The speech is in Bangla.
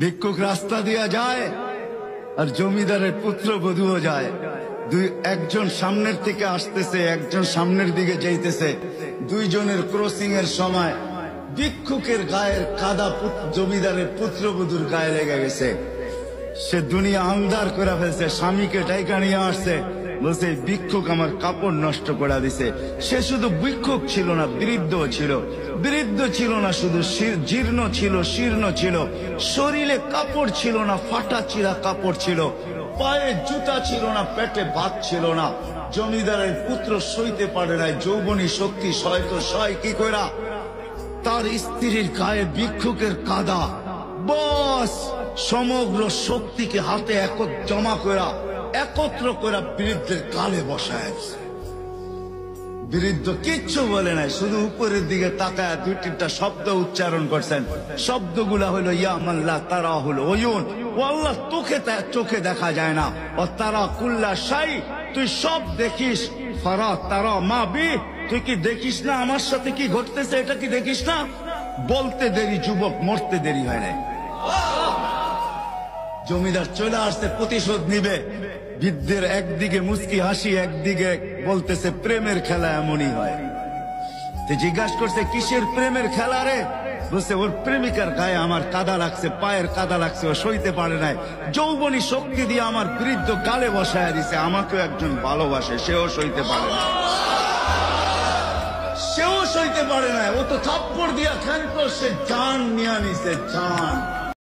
ভিক্ষুক রাস্তা দিয়া যায় আর জমিদারের পুত্র বধূও যায়। একজন সামনের থেকে আসতেছে, একজন সামনের দিকে যাইতেছে। দুইজনের ক্রসিং এর সময় ভিক্ষুকের গায়ের কাদা জমিদারের পুত্রবধূর গায়ে লেগে গেছে। সে দুনিয়া আন্ধার করে ফেলছে, স্বামীকে টাইকা নিয়ে আসছে, বলছে ভিক্ষুক আমার কাপড় নষ্ট করে দিছে। সে শুধু ভিক্ষুক ছিল না, বৃদ্ধ ছিল। বৃদ্ধ ছিল না শুধু, জীর্ণ ছিল, শীর্ণ ছিল। শরীরে কাপড় ছিল না, ফাটা চিরা কাপড় ছিল। পায়ে জুতা ছিল না, পেটে ভাত ছিল না। জমিদারের পুত্র সইতে পারে নাই, যৌবনী শক্তি সয় তো সয় কি কইরা। তার স্ত্রীর গায়ে ভিক্ষুকের কাদা, বস সমগ্র শক্তিকে হাতে জমা করা, একত্র করা বৃদ্ধের কালে বসায়। বৃদ্ধ কিচ্ছু বলে নাই, শুধু উপরের দিকে তাকায় দুই তিনটা শব্দ উচ্চারণ করছেন। শব্দগুলা হলো ইয়া মাল্লা তারা হলো ওয়ুন, ও আল্লাহ চোখে দেখা যায় না। ও তারা কুল্লা শাই, তুই সব দেখিস। ফারা তারা মা বি, তুই কি দেখিস না আমার সাথে কি ঘটতেছে, এটা কি দেখিস না? বলতে দেরি যুবক, মরতে দেরি হয় নাই। জমিদার চলে আসছে, প্রতিশোধ নিবে। বৃদ্ধের একদিকে মুস্কি হাসি, একদিকে বলতেছে প্রেমের খেলা এমনই হয়। জিজ্ঞাসা করছে কিসের প্রেমের খেলা রে? বলছে ওর প্রেমিকার গায়ে আমার কাদা লাগছে, পায়ের কাদা লাগছে, ও সইতে পারে নাই। যৌবনী শক্তি দিয়ে আমার বৃদ্ধ গালে বসায় দিছে। আমাকেও একজন ভালোবাসে, সেও সইতে পারে না, সেও সইতে পারে না। ও তো থাপ্পড় দিয়া ক্ষান্ত, সে জান নিয়ে নিছে, জান।